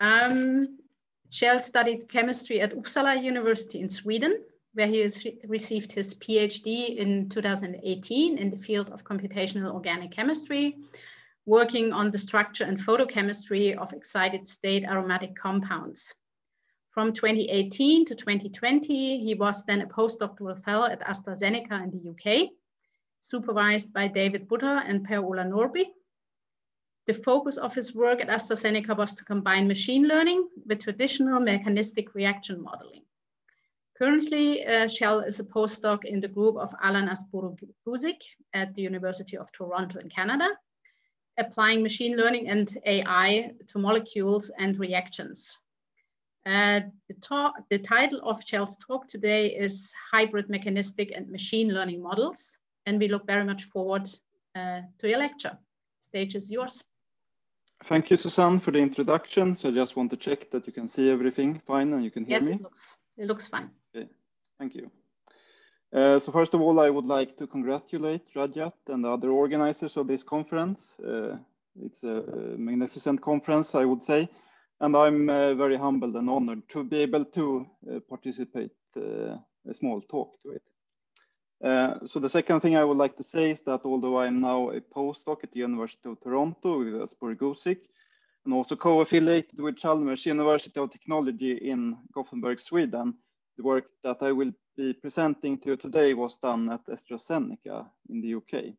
Kjell studied chemistry at Uppsala University in Sweden, where he received his PhD in 2018 in the field of computational organic chemistry, working on the structure and photochemistry of excited state aromatic compounds. From 2018 to 2020, he was then a postdoctoral fellow at AstraZeneca in the UK, supervised by David Butter and Per-Ola Norby. The focus of his work at AstraZeneca was to combine machine learning with traditional mechanistic reaction modeling. Currently, Kjell is a postdoc in the group of Alan Asburu-Guzik at the University of Toronto in Canada, applying machine learning and AI to molecules and reactions. The title of Kjell's talk today is Hybrid Mechanistic and Machine Learning Models, and we look very much forward to your lecture. Stage is yours. Thank you, Susanne, for the introduction. So I just want to check that you can see everything fine and you can hear me. Yes, it looks fine. Okay, thank you. So first of all, I would like to congratulate Rajat and the other organizers of this conference. It's a magnificent conference, I would say, and I'm very humbled and honored to be able to participate a small talk to it. So the second thing I would like to say is that although I am now a postdoc at the University of Toronto with Asburu-Guzik, and also co-affiliated with Chalmers University of Technology in Gothenburg, Sweden, the work that I will be presenting to you today was done at AstraZeneca in the UK.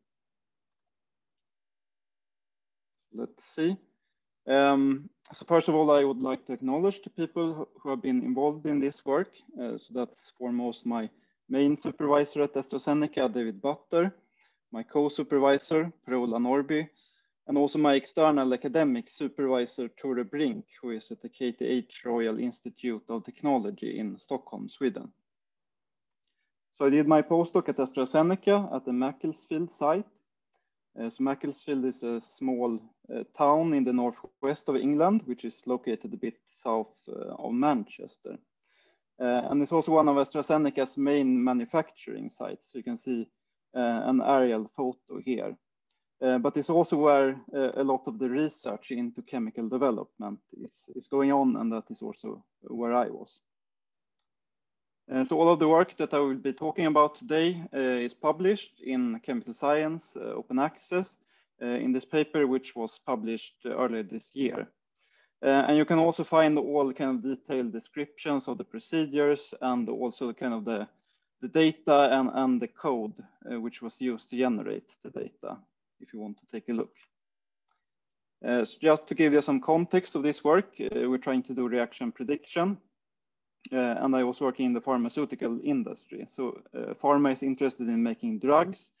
Let's see. So first of all, I would like to acknowledge the people who have been involved in this work. So that's foremost my main supervisor at AstraZeneca, David Butter, my co-supervisor, Per-Ola Norby, and also my external academic supervisor, Tore Brink, who is at the KTH Royal Institute of Technology in Stockholm, Sweden. So I did my postdoc at AstraZeneca at the Macclesfield site. So Macclesfield is a small town in the northwest of England, which is located a bit south of Manchester. And it's also one of AstraZeneca's main manufacturing sites. So you can see an aerial photo here. But it's also where a lot of the research into chemical development is going on, and that is also where I was. So all of the work that I will be talking about today is published in Chemical Science Open Access in this paper, which was published earlier this year. And you can also find all kind of detailed descriptions of the procedures and also kind of the data and the code which was used to generate the data, if you want to take a look. So just to give you some context of this work, we're trying to do reaction prediction. And I was working in the pharmaceutical industry. So pharma is interested in making drugs.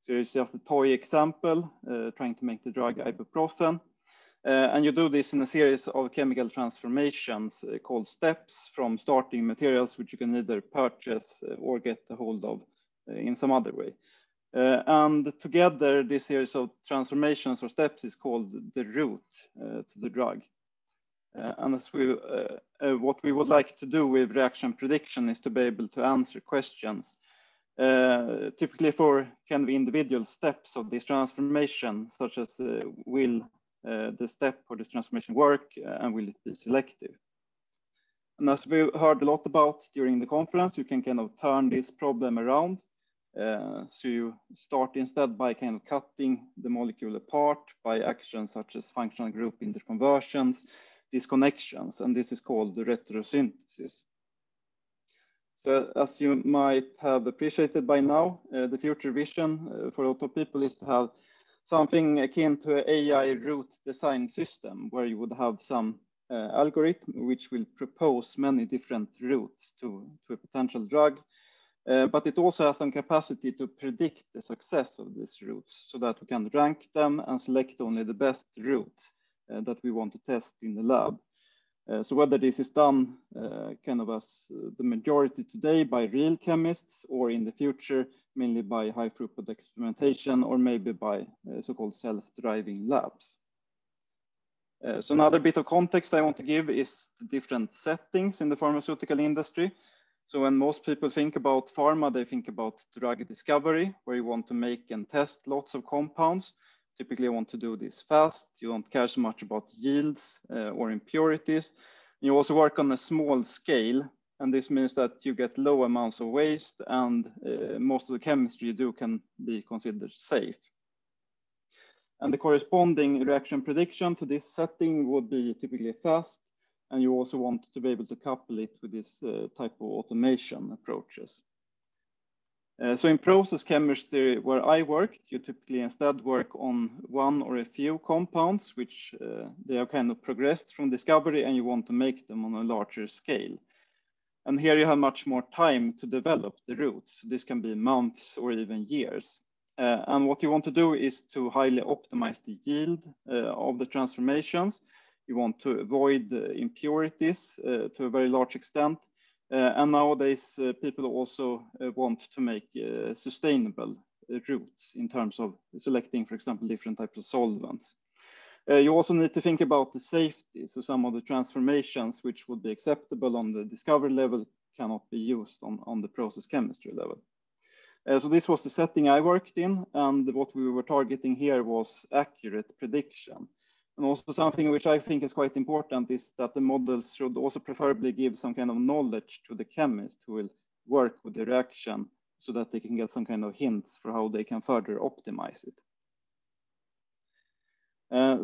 So here's just a toy example, trying to make the drug ibuprofen. And you do this in a series of chemical transformations called steps from starting materials, which you can either purchase or get a hold of in some other way. And together, this series of transformations or steps is called the route to the drug. And as what we would like to do with reaction prediction is to be able to answer questions, typically for kind of individual steps of this transformation, such as will the step for the transformation work and will it be selective? And as we heard a lot about during the conference, you can kind of turn this problem around. So you start instead by kind of cutting the molecule apart by actions such as functional group interconversions, disconnections, and this is called the retrosynthesis. So as you might have appreciated by now, the future vision for a lot of people is to have something akin to an AI route design system where you would have some algorithm which will propose many different routes to a potential drug. But it also has some capacity to predict the success of these routes so that we can rank them and select only the best routes that we want to test in the lab. So whether this is done kind of as the majority today by real chemists or in the future mainly by high throughput experimentation or maybe by so-called self-driving labs. So another bit of context I want to give is the different settings in the pharmaceutical industry. So when most people think about pharma, they think about drug discovery, where you want to make and test lots of compounds typically want to do this fast. You don't care so much about yields or impurities. You also work on a small scale, and this means that you get low amounts of waste, and most of the chemistry you do can be considered safe. And the corresponding reaction prediction to this setting would be typically fast, and you also want to be able to couple it with this type of automation approaches. So in process chemistry, where I worked, you typically instead work on one or a few compounds, which they are kind of progressed from discovery, and you want to make them on a larger scale. And here you have much more time to develop the routes. This can be months or even years. And what you want to do is to highly optimize the yield of the transformations. You want to avoid impurities to a very large extent. And nowadays, people also want to make sustainable routes in terms of selecting, for example, different types of solvents. You also need to think about the safety. So some of the transformations which would be acceptable on the discovery level cannot be used on the process chemistry level. So this was the setting I worked in, and what we were targeting here was accurate prediction. And also something which I think is quite important is that the models should also preferably give some kind of knowledge to the chemist who will work with the reaction so that they can get some kind of hints for how they can further optimize it.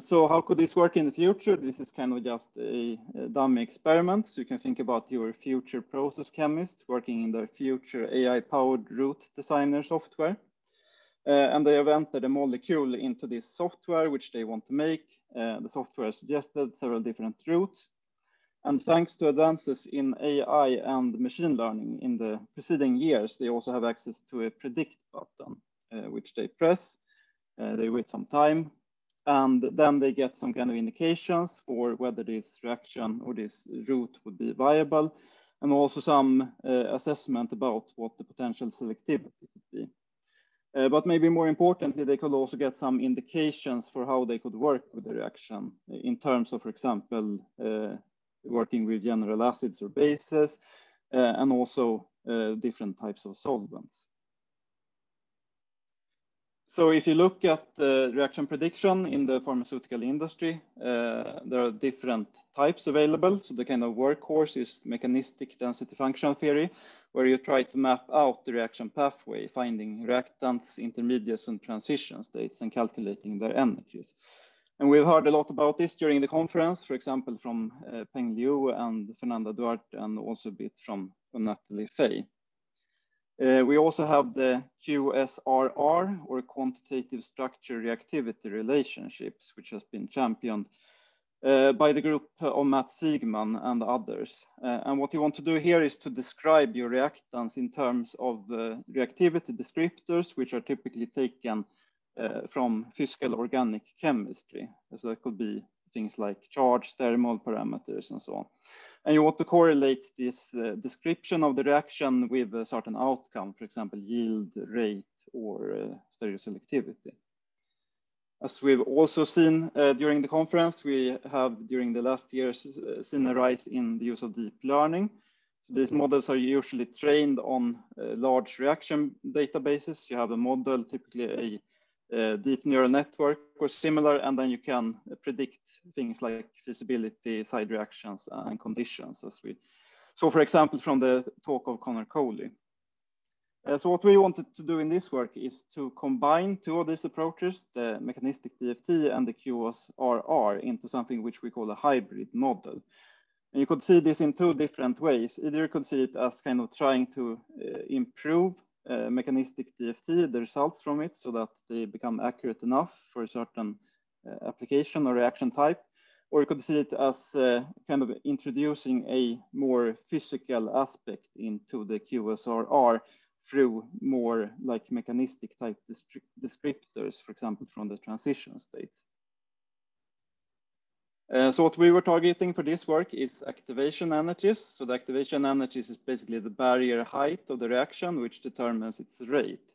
So how could this work in the future? This is kind of just a dummy experiment. So you can think about your future process chemist working in their future AI-powered route designer software. And they have entered a molecule into this software, which they want to make. The software suggested several different routes. And thanks to advances in AI and machine learning in the preceding years, they also have access to a predict button, which they press. They wait some time, and then they get some kind of indications for whether this reaction or this route would be viable, and also some assessment about what the potential selectivity could be. But maybe more importantly, they could also get some indications for how they could work with the reaction in terms of, for example, working with general acids or bases, and also different types of solvents. So if you look at the reaction prediction in the pharmaceutical industry, there are different types available. So the kind of workhorse is mechanistic density functional theory, where you try to map out the reaction pathway, finding reactants, intermediates, and transition states, and calculating their energies. And we've heard a lot about this during the conference, for example, from Peng Liu and Fernanda Duarte, and also a bit from Natalie Fay. We also have the QSRR, or quantitative structure reactivity relationships, which has been championed by the group of Matt Siegman and others. And what you want to do here is to describe your reactants in terms of reactivity descriptors, which are typically taken from physical organic chemistry. So that could be things like charge, thermal parameters, and so on. And you want to correlate this description of the reaction with a certain outcome, for example, yield, rate, or stereoselectivity. As we've also seen during the conference, we have during the last years seen a rise in the use of deep learning. So these models are usually trained on large reaction databases. You have a model, typically a deep neural network or similar, and then you can predict things like feasibility, side reactions, and conditions, as we saw, for example, from the talk of Connor Coley. So what we wanted to do in this work is to combine two of these approaches, the mechanistic DFT and the QSRR, into something which we call a hybrid model. And you could see this in two different ways. Either you could see it as kind of trying to improve mechanistic DFT, the results from it, so that they become accurate enough for a certain application or reaction type, or you could see it as kind of introducing a more physical aspect into the QSRR through more like mechanistic type descriptors, for example, from the transition states. So what we were targeting for this work is activation energies. So the activation energies is basically the barrier height of the reaction, which determines its rate.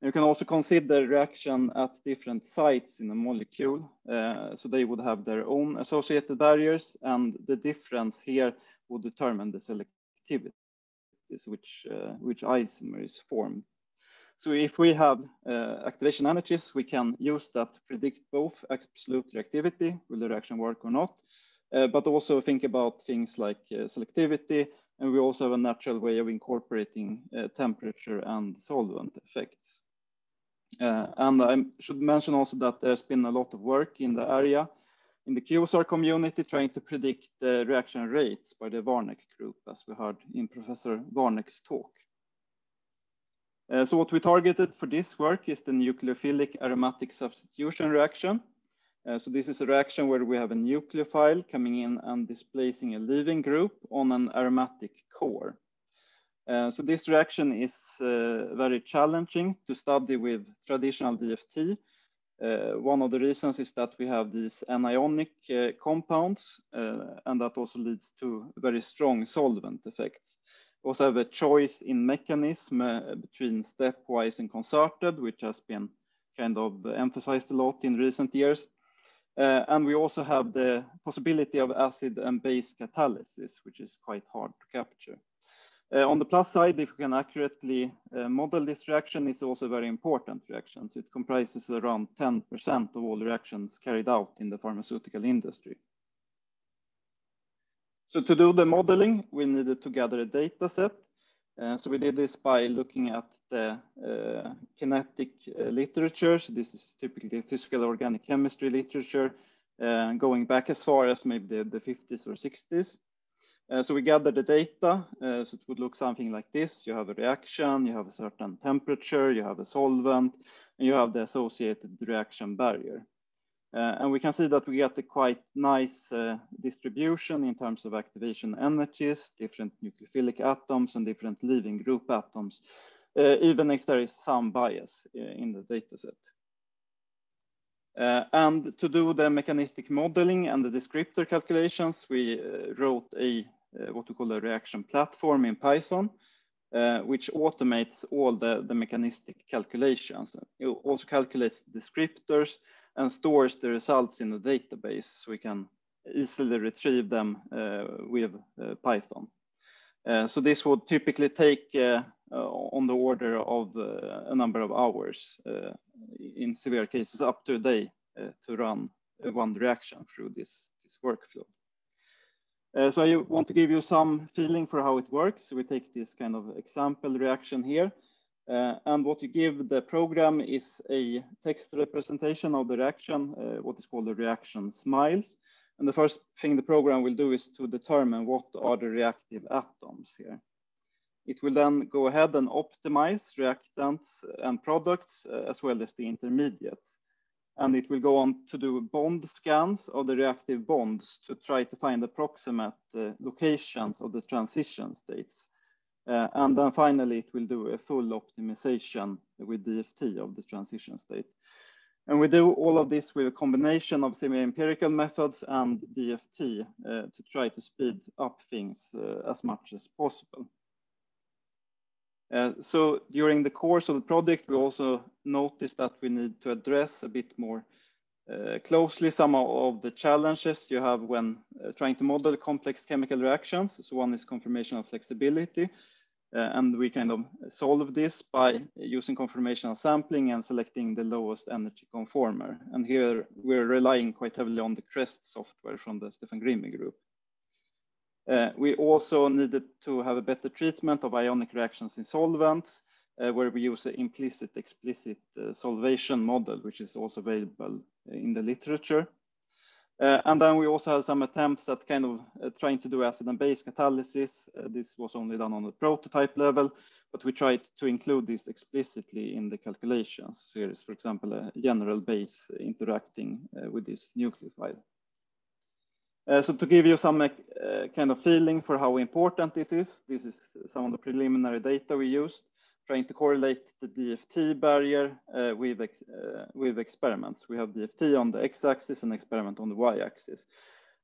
You can also consider reaction at different sites in a molecule. So they would have their own associated barriers, and the difference here would determine the selectivity, which isomer is formed. So if we have activation energies, we can use that to predict both absolute reactivity, will the reaction work or not, but also think about things like selectivity, and we also have a natural way of incorporating temperature and solvent effects. And I should mention also that there's been a lot of work in the area, in the QSAR community, trying to predict the reaction rates by the Warneck group, as we heard in Professor Warneck's talk. So what we targeted for this work is the nucleophilic aromatic substitution reaction. So this is a reaction where we have a nucleophile coming in and displacing a leaving group on an aromatic core. So this reaction is very challenging to study with traditional DFT. One of the reasons is that we have these anionic compounds, and that also leads to very strong solvent effects. We also have a choice in mechanism between stepwise and concerted, which has been kind of emphasized a lot in recent years. And we also have the possibility of acid and base catalysis, which is quite hard to capture. On the plus side, if we can accurately model this reaction, it's also a very important reaction. So it comprises around 10% of all reactions carried out in the pharmaceutical industry. So to do the modeling, we needed to gather a data set. So we did this by looking at the kinetic literature. So this is typically physical organic chemistry literature, going back as far as maybe the 50s or 60s. So we gathered the data, so it would look something like this. You have a reaction, you have a certain temperature, you have a solvent, and you have the associated reaction barrier. And we can see that we get a quite nice distribution in terms of activation energies, different nucleophilic atoms and different leaving group atoms, even if there is some bias in the data set. And to do the mechanistic modeling and the descriptor calculations, we wrote a what we call a reaction platform in Python, which automates all the mechanistic calculations. It also calculates descriptors and stores the results in the database, so we can easily retrieve them with Python. So this would typically take on the order of a number of hours, in severe cases up to a day, to run one reaction through this workflow. So I want to give you some feeling for how it works. So we take this kind of example reaction here. And what you give the program is a text representation of the reaction, what is called the reaction smiles. And the first thing the program will do is to determine what are the reactive atoms here. It will then go ahead and optimize reactants and products, as well as the intermediates. And it will go on to do bond scans of the reactive bonds to try to find approximate locations of the transition states. And then finally, it will do a full optimization with DFT of the transition state. And we do all of this with a combination of semi-empirical methods and DFT to try to speed up things as much as possible. So during the course of the project, we also noticed that we need to address a bit more closely some of the challenges you have when trying to model complex chemical reactions. So one is conformational flexibility, and we kind of solve this by using conformational sampling and selecting the lowest energy conformer. And here we're relying quite heavily on the CREST software from the Stefan Grimmy group. We also needed to have a better treatment of ionic reactions in solvents, where we use an implicit explicit solvation model, which is also available in the literature. And then we also had some attempts at kind of trying to do acid and base catalysis. This was only done on the prototype level, but we tried to include this explicitly in the calculations. So here is, for example, a general base interacting with this nucleophile. So to give you some kind of feeling for how important this is some of the preliminary data we used, trying to correlate the DFT barrier with experiments. We have DFT on the x-axis and experiment on the y-axis.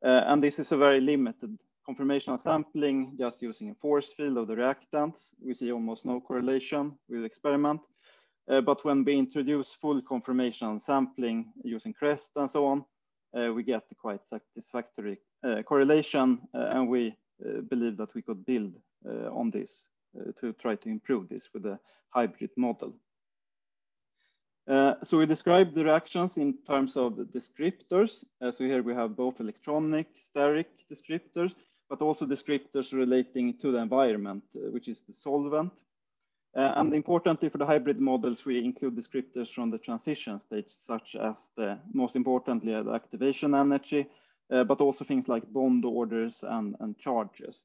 And this is a very limited conformational sampling, just using a force field of the reactants. We see almost no correlation with experiment. But when we introduce full conformational sampling using CREST and so on, we get a quite satisfactory correlation, and we believe that we could build on this to try to improve this with a hybrid model. So we describe the reactions in terms of descriptors. So here we have both electronic, steric descriptors, but also descriptors relating to the environment, which is the solvent. And importantly for the hybrid models, we include descriptors from the transition stage, such as most importantly, the activation energy, but also things like bond orders and charges.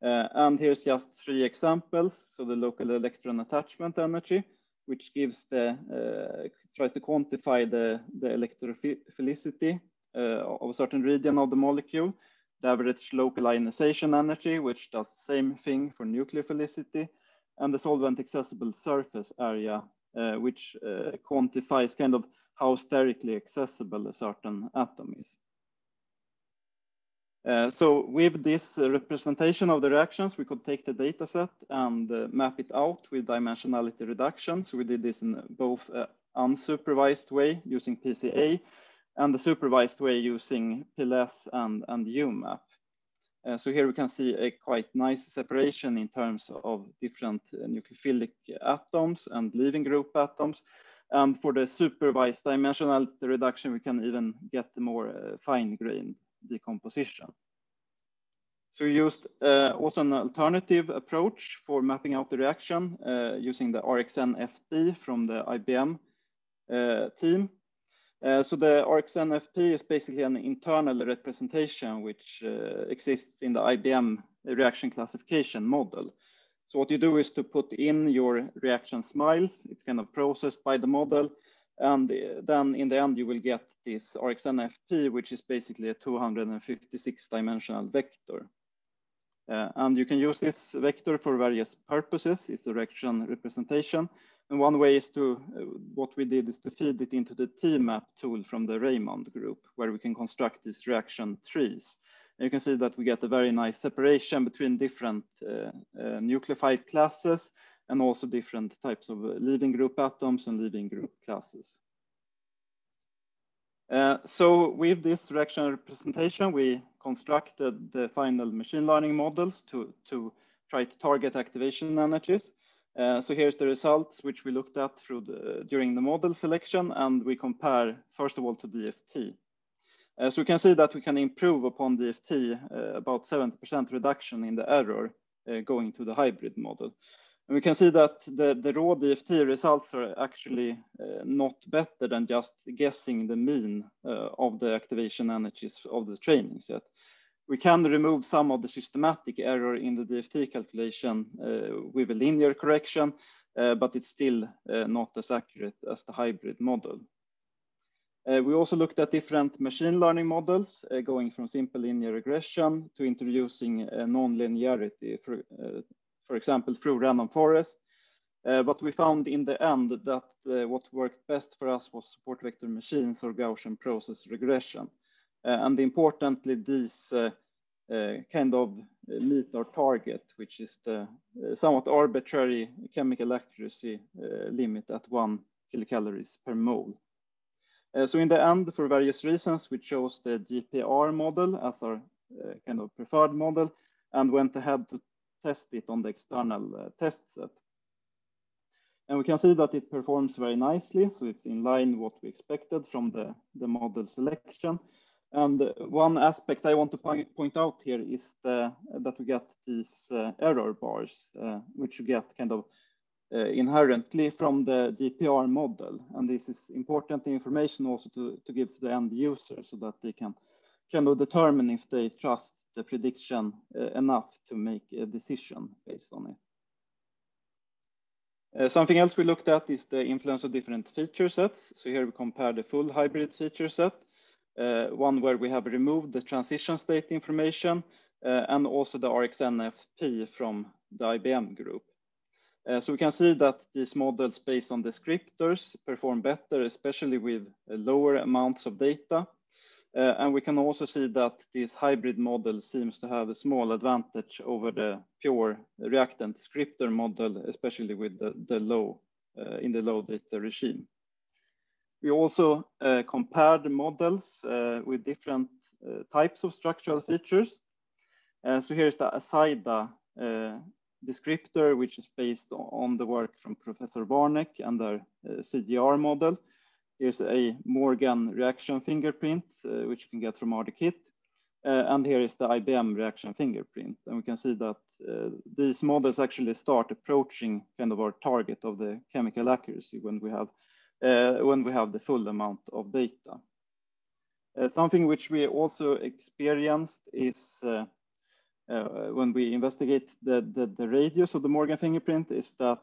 And here's just 3 examples. So the local electron attachment energy, which gives tries to quantify the electrophilicity of a certain region of the molecule. The average local ionization energy, which does the same thing for nucleophilicity, and the solvent accessible surface area, which quantifies kind of how sterically accessible a certain atom is. So with this representation of the reactions, we could take the data set and map it out with dimensionality reduction. So we did this in both unsupervised way using PCA and the supervised way using PLS and UMAP. So here we can see a quite nice separation in terms of different nucleophilic atoms and leaving group atoms. And for the supervised dimensionality reduction, we can even get the more fine-grained decomposition. So we used also an alternative approach for mapping out the reaction using the RXNFP from the IBM team. So the RXNFP is basically an internal representation which exists in the IBM reaction classification model. So what you do is to put in your reaction smiles, it's kind of processed by the model, and then in the end you will get this RXNFP, which is basically a 256 dimensional vector. And you can use this vector for various purposes. It's a reaction representation. And one way is what we did is to feed it into the TMAP tool from the Raymond group, where we can construct these reaction trees. And you can see that we get a very nice separation between different nucleophile classes and also different types of leaving group atoms and leaving group classes. So with this reaction representation, we constructed the final machine learning models to try to target activation energies. So here's the results, which we looked at during the model selection, and we compare, first of all, to DFT. So we can see that we can improve upon DFT, about 70% reduction in the error going to the hybrid model. And we can see that the raw DFT results are actually not better than just guessing the mean of the activation energies of the training set. We can remove some of the systematic error in the DFT calculation with a linear correction, but it's still not as accurate as the hybrid model. We also looked at different machine learning models, going from simple linear regression to introducing non-linearity, for example, through random forest. But we found in the end that what worked best for us was support vector machines or Gaussian process regression. And importantly, these kind of meet our target, which is the somewhat arbitrary chemical accuracy limit at 1 kilocalories per mole. So in the end, for various reasons, we chose the GPR model as our kind of preferred model and went ahead to test it on the external test set. And we can see that it performs very nicely. So it's in line with what we expected from the model selection. And one aspect I want to point out here is that we get these error bars, which you get kind of inherently from the GPR model. And this is important information also to give to the end user so that they can kind of determine if they trust the prediction enough to make a decision based on it. Something else we looked at is the influence of different feature sets. So here we compare the full hybrid feature set, one where we have removed the transition state information and also the RXNFP from the IBM group. So we can see that these models based on descriptors perform better, especially with lower amounts of data. And we can also see that this hybrid model seems to have a small advantage over the pure reactant descriptor model, especially with the low in the low data regime. We also compared models with different types of structural features. So here's the ASIDA descriptor, which is based on the work from Professor Warneck and their CGR model. Here's a Morgan reaction fingerprint, which you can get from RDKit. And here is the IBM reaction fingerprint. And we can see that these models actually start approaching kind of our target of the chemical accuracy when we have the full amount of data. Something which we also experienced is when we investigate the radius of the Morgan fingerprint is that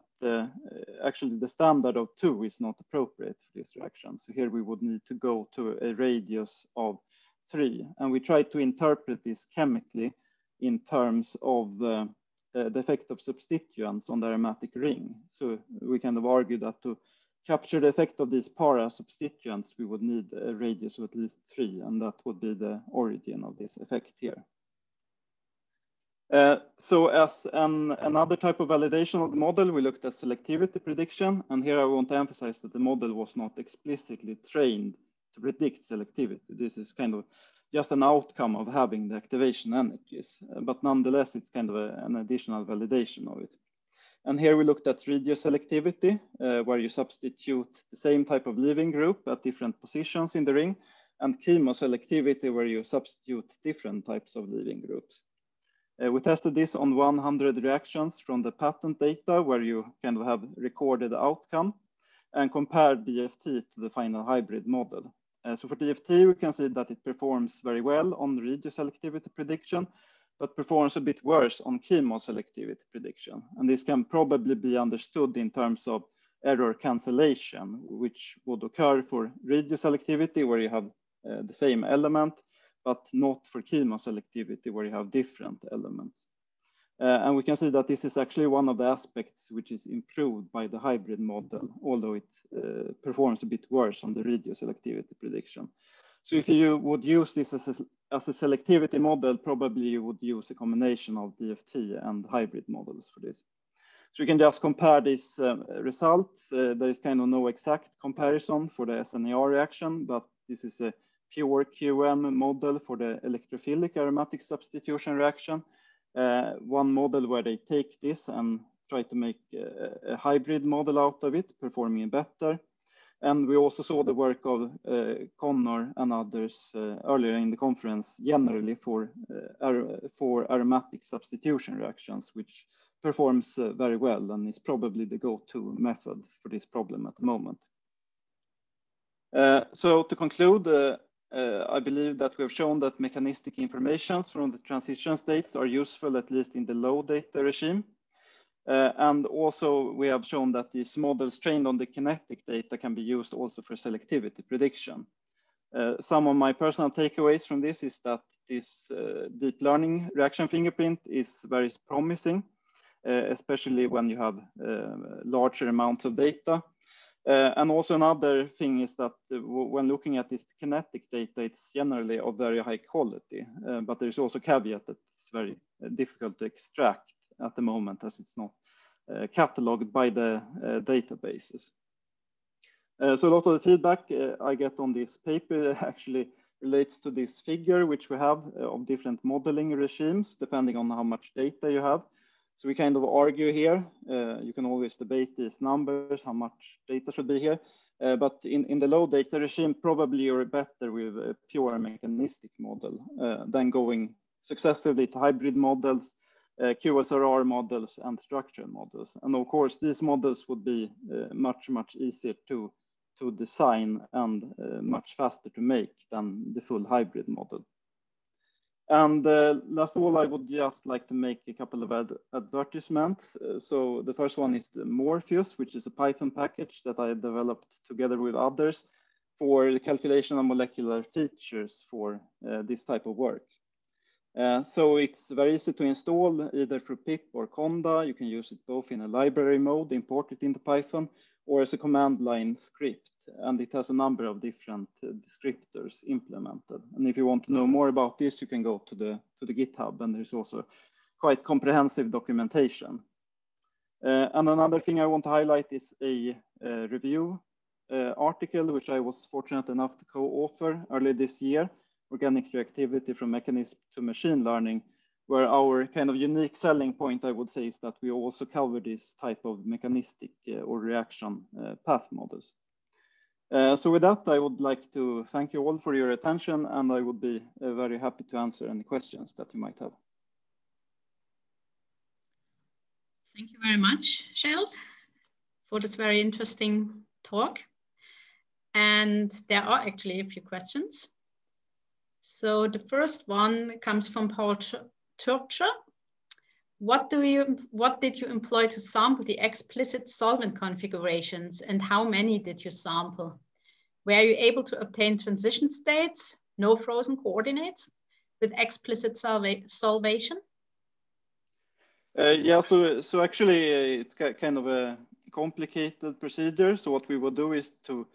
actually the standard of 2 is not appropriate for this reaction. So here we would need to go to a radius of 3. And we try to interpret this chemically in terms of the effect of substituents on the aromatic ring. So we kind of argue that to capture the effect of these para substituents, we would need a radius of at least 3, and that would be the origin of this effect here. So as another type of validation of the model, we looked at selectivity prediction. And here I want to emphasize that the model was not explicitly trained to predict selectivity. This is kind of just an outcome of having the activation energies, but nonetheless, it's kind of an additional validation of it. And here we looked at radioselectivity, where you substitute the same type of leaving group at different positions in the ring, and chemoselectivity, where you substitute different types of leaving groups. We tested this on 100 reactions from the patent data, where you kind of have recorded the outcome, and compared DFT to the final hybrid model. So for DFT, we can see that it performs very well on radioselectivity prediction, but performs a bit worse on chemoselectivity prediction. And this can probably be understood in terms of error cancellation, which would occur for radioselectivity, where you have the same element, but not for chemoselectivity, where you have different elements. And we can see that this is actually one of the aspects which is improved by the hybrid model, although it performs a bit worse on the radioselectivity prediction. So if you would use this as a selectivity model, probably you would use a combination of DFT and hybrid models for this. So you can just compare these results. There is kind of no exact comparison for the SNAr reaction, but this is a pure QM model for the electrophilic aromatic substitution reaction. One model where they take this and try to make a hybrid model out of it, performing better. And we also saw the work of Connor and others earlier in the conference, generally for aromatic substitution reactions, which performs very well and is probably the go-to method for this problem at the moment. So to conclude, I believe that we have shown that mechanistic informations from the transition states are useful, at least in the low data regime. And also we have shown that these models trained on the kinetic data can be used also for selectivity prediction. Some of my personal takeaways from this is that this deep learning reaction fingerprint is very promising, especially when you have larger amounts of data. And also another thing is that when looking at this kinetic data, it's generally of very high quality, but there's also a caveat that it's very difficult to extract at the moment, as it's not cataloged by the databases. So a lot of the feedback I get on this paper actually relates to this figure, which we have of different modeling regimes, depending on how much data you have. So we kind of argue here. You can always debate these numbers, how much data should be here. But in the low data regime, probably you're better with a pure mechanistic model than going successively to hybrid models, QSRR models, and structural models. And of course, these models would be much easier to design and much faster to make than the full hybrid model. And last of all, I would just like to make a couple of advertisements. So the first one is the Morpheus, which is a Python package that I developed together with others for the calculation of molecular features for this type of work. So it's very easy to install either through pip or conda. You can use it both in a library mode, import it into Python, or as a command line script. And it has a number of different descriptors implemented. And if you want to know more about this, you can go to the GitHub, and there's also quite comprehensive documentation. And another thing I want to highlight is a review article, which I was fortunate enough to co-author earlier this year, Organic Reactivity from Mechanism to Machine Learning, where our kind of unique selling point, I would say, is that we also cover this type of mechanistic or reaction path models. So with that, I would like to thank you all for your attention, and I would be very happy to answer any questions that you might have. Thank you very much, Kjell, for this very interesting talk. And there are actually a few questions. So the first one comes from Paul Turcher. What did you employ to sample the explicit solvent configurations, and how many did you sample? Were you able to obtain transition states, no frozen coordinates, with explicit solvation? Yeah, so actually it's kind of a complicated procedure. So what we would do is to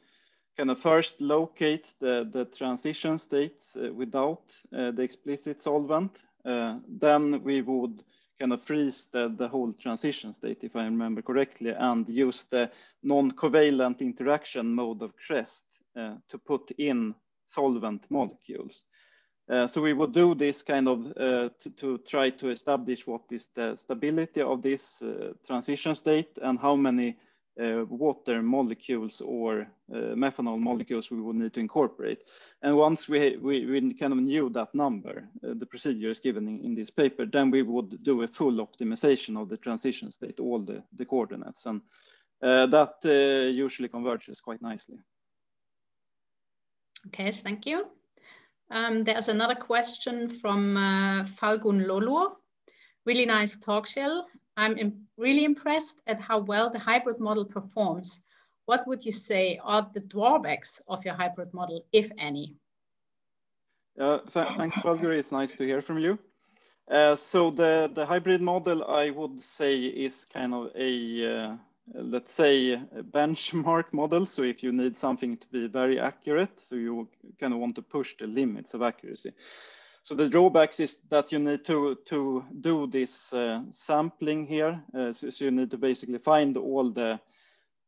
kind of first locate the transition states without the explicit solvent. Then we would kind of freeze the whole transition state, if I remember correctly, and use the non-covalent interaction mode of CREST to put in solvent molecules. So we would do this kind of to try to establish what is the stability of this transition state and how many water molecules or methanol molecules we would need to incorporate. And once we kind of knew that number, the procedure is given in this paper, then we would do a full optimization of the transition state, all the coordinates. And that usually converges quite nicely. Okay, thank you. There's another question from Falgun Lolo. Really nice talk, Kjell. I'm really impressed at how well the hybrid model performs. What would you say are the drawbacks of your hybrid model, if any? Thanks, Falgun. It's nice to hear from you. So the hybrid model, I would say, is kind of a let's say a benchmark model. So if you need something to be very accurate, so you kind of want to push the limits of accuracy. So the drawbacks is that you need to do this sampling here. So you need to basically find all the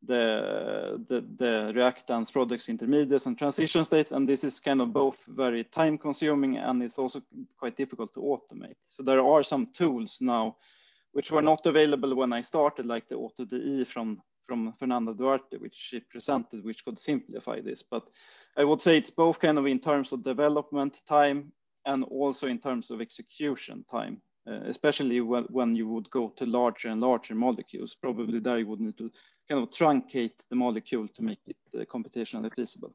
reactants, products, intermediates, and transition states. And this is kind of both very time consuming, and it's also quite difficult to automate. So there are some tools now which were not available when I started, like the AutoDE from Fernando Duarte, which she presented, which could simplify this. But I would say it's both kind of in terms of development time and also in terms of execution time, especially when you would go to larger and larger molecules. Probably there you would need to kind of truncate the molecule to make it computationally feasible.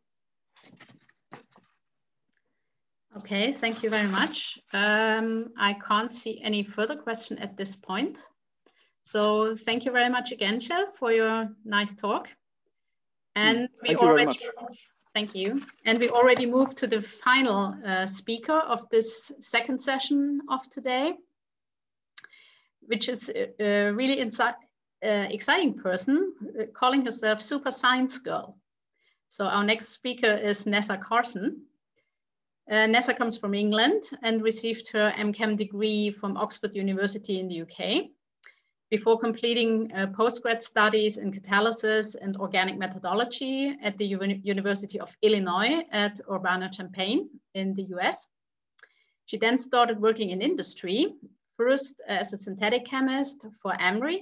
Okay, thank you very much. I can't see any further question at this point. So thank you very much again, Kjell, for your nice talk. And thank you very much. Thank you. And we already moved to the final speaker of this second session of today, which is a really exciting person calling herself Super Science Girl. So our next speaker is Nessa Carson. Nessa comes from England and received her MChem degree from Oxford University in the UK before completing postgrad studies in catalysis and organic methodology at the University of Illinois at Urbana-Champaign in the US. She then started working in industry, first as a synthetic chemist for Amri,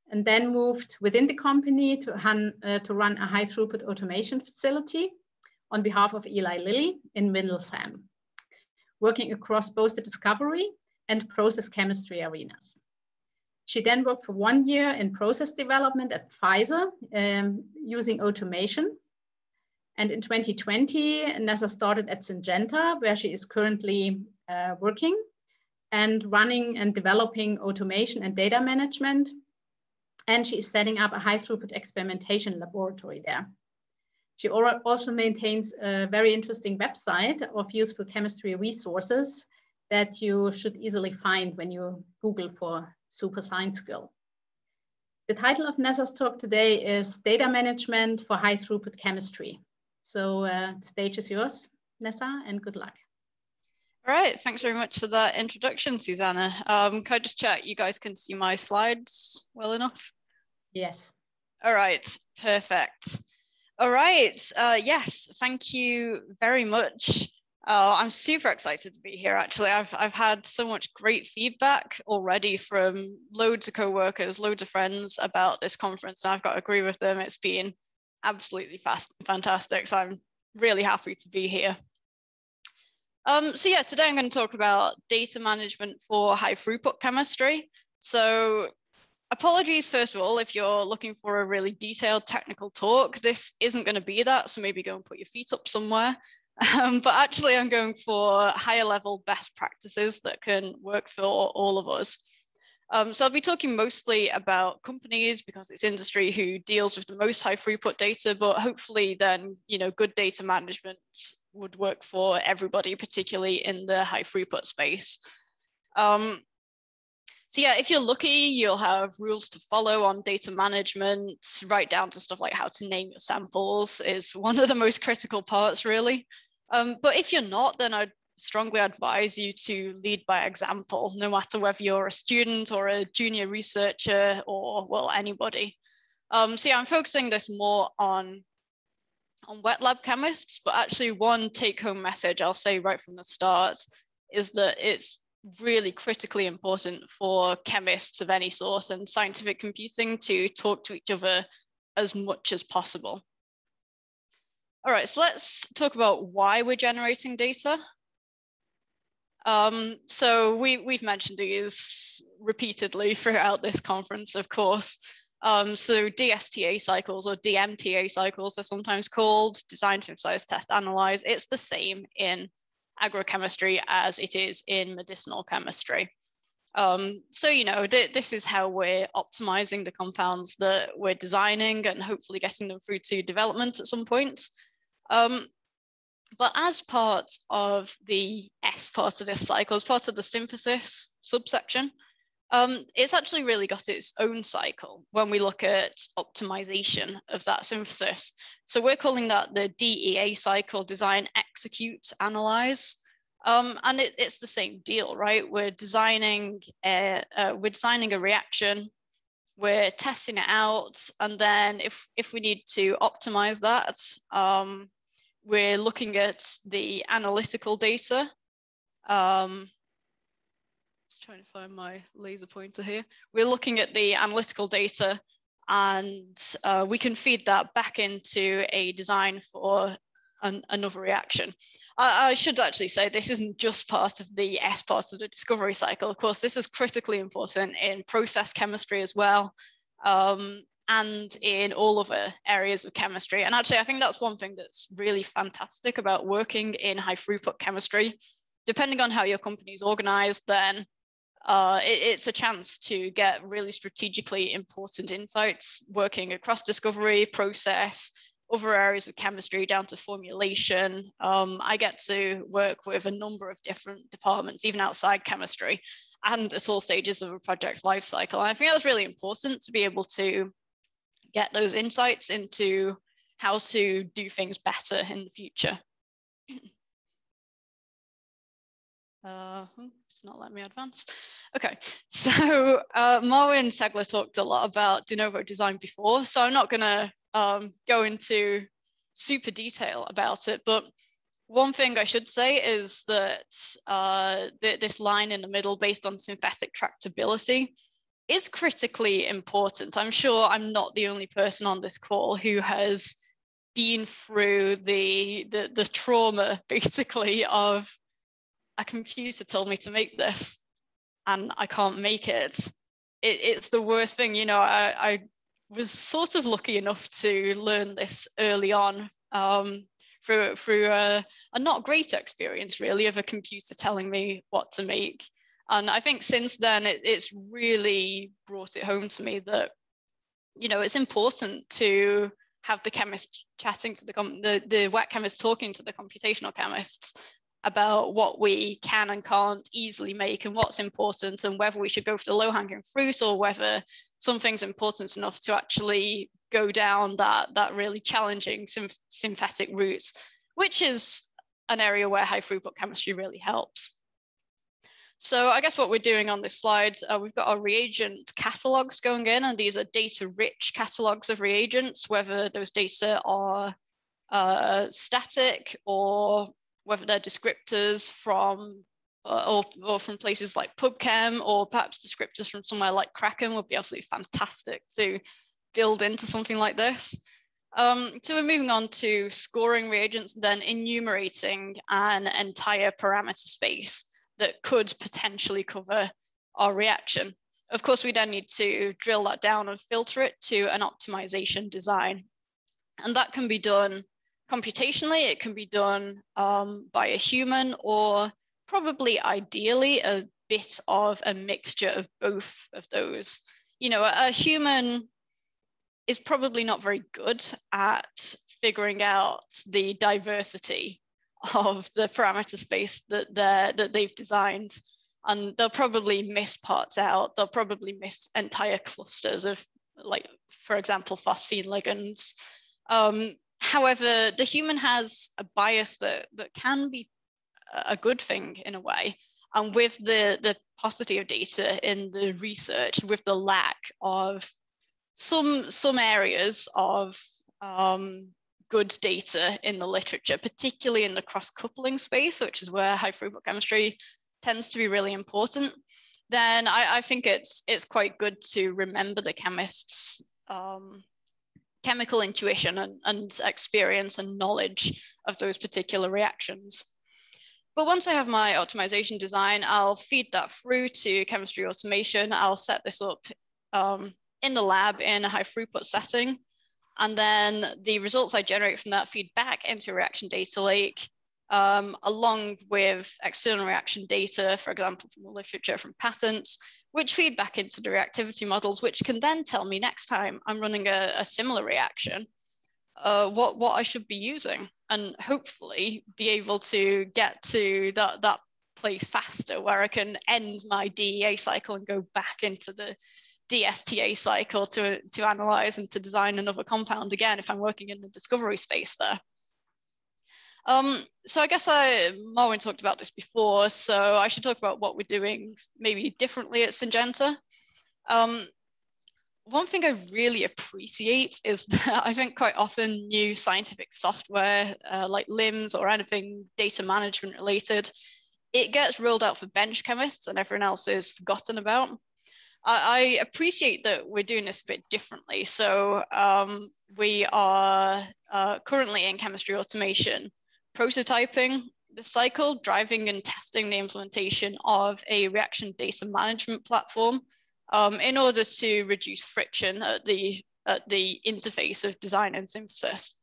and then moved within the company to run a high throughput automation facility on behalf of Eli Lilly in Windlesham, working across both the discovery and process chemistry arenas. She then worked for 1 year in process development at Pfizer using automation. And in 2020, Nessa started at Syngenta, where she is currently working and running and developing automation and data management. And she is setting up a high throughput experimentation laboratory there. She also maintains a very interesting website of useful chemistry resources that you should easily find when you Google for Super Science Girl. The title of Nessa's talk today is Data Management for High Throughput Chemistry. So the stage is yours, Nessa, and good luck. All right, thanks very much for that introduction, Susanna. Can I just check you guys can see my slides well enough? Yes. All right, perfect. All right, yes, thank you very much I'm super excited to be here, actually. I've had so much great feedback already from loads of co-workers, loads of friends about this conference. And I've got to agree with them. It's been absolutely fantastic. So I'm really happy to be here. So yeah, today I'm going to talk about data management for high throughput chemistry. So apologies, first of all, if you're looking for a really detailed technical talk, this isn't going to be that. So maybe go and put your feet up somewhere. But actually, I'm going for higher level best practices that can work for all of us. So I'll be talking mostly about companies because it's industry who deals with the most high throughput data, but hopefully then, good data management would work for everybody, particularly in the high throughput space. So yeah, if you're lucky, you'll have rules to follow on data management, right down to stuff like how to name your samples is one of the most critical parts, really. But if you're not, then I'd strongly advise you to lead by example, no matter whether you're a student or a junior researcher or, well, anybody. So yeah, I'm focusing this more on wet lab chemists, but actually one take-home message I'll say right from the start is that it's really critically important for chemists of any sort and scientific computing to talk to each other as much as possible. All right, so let's talk about why we're generating data. So we've mentioned these repeatedly throughout this conference, of course. So DSTA cycles, or DMTA cycles, they're sometimes called, design, synthesize, test, analyze. It's the same in agrochemistry as it is in medicinal chemistry. So, this is how we're optimizing the compounds that we're designing and hopefully getting them through to development at some point. But as part of the S part of this cycle, as part of the synthesis subsection, it's actually really got its own cycle when we look at optimization of that synthesis. So we're calling that the DEA cycle, design, execute, analyze. And it's the same deal, right? We're designing a reaction, we're testing it out, and then if we need to optimize that, we're looking at the analytical data. Just trying to find my laser pointer here. We're looking at the analytical data, and we can feed that back into a design for another reaction. I should actually say this isn't just part of the S part of the discovery cycle. Of course, this is critically important in process chemistry as well, and in all other areas of chemistry. And actually, I think that's one thing that's really fantastic about working in high throughput chemistry. Depending on how your company is organized, then it's a chance to get really strategically important insights working across discovery, process, other areas of chemistry down to formulation. I get to work with a number of different departments, even outside chemistry, and at all stages of a project's life cycle. And I think that's really important to be able to get those insights into how to do things better in the future. It's not letting me advance. Okay, so Marwin Segler talked a lot about de novo design before, so I'm not going to go into super detail about it, but one thing I should say is that this line in the middle based on synthetic tractability is critically important. I'm sure I'm not the only person on this call who has been through the trauma basically of a computer told me to make this and I can't make it. It's the worst thing. I was sort of lucky enough to learn this early on through a not great experience really of a computer telling me what to make. And I think since then it's really brought it home to me that, it's important to have the chemist chatting to the wet chemists talking to the computational chemists about what we can and can't easily make and what's important and whether we should go for the low-hanging fruit or whether something's important enough to actually go down that really challenging synthetic route, which is an area where high throughput chemistry really helps. So I guess what we're doing on this slide, we've got our reagent catalogs going in, and these are data-rich catalogs of reagents, whether those data are static or whether they're descriptors from or from places like PubChem, or perhaps descriptors from somewhere like Kraken would be absolutely fantastic to build into something like this. So we're moving on to scoring reagents, and then enumerating an entire parameter space that could potentially cover our reaction. Of course, we then need to drill that down and filter it to an optimization design. And that can be done computationally, it can be done by a human, or probably ideally a bit of a mixture of both of those. You know, a human is probably not very good at figuring out the diversity of the parameter space that they've designed. And they'll probably miss parts out. They'll probably miss entire clusters of, like, for example, phosphine ligands. However, the human has a bias that can be a good thing in a way. And with the paucity of data in the research, with the lack of some areas of good data in the literature, particularly in the cross-coupling space, which is where high throughput chemistry tends to be really important, then I think it's quite good to remember the chemist's chemical intuition and experience and knowledge of those particular reactions. But once I have my optimization design, I'll feed that through to chemistry automation. I'll set this up in the lab in a high throughput setting. And then the results I generate from that feed back into a reaction data lake, along with external reaction data, for example, from the literature, from patents, which feed back into the reactivity models, which can then tell me next time I'm running a similar reaction, what I should be using, and hopefully be able to get to that place faster where I can end my DEA cycle and go back into the DSTA cycle to analyze and to design another compound again if I'm working in the discovery space there. So I guess Marwin talked about this before, so I should talk about what we're doing maybe differently at Syngenta. One thing I really appreciate is that I think quite often new scientific software like LIMS or anything data management related, it gets rolled out for bench chemists and everyone else is forgotten about. I appreciate that we're doing this a bit differently. So we are currently in chemistry automation, prototyping the cycle, driving and testing the implementation of a reaction data management platform in order to reduce friction at the interface of design and synthesis.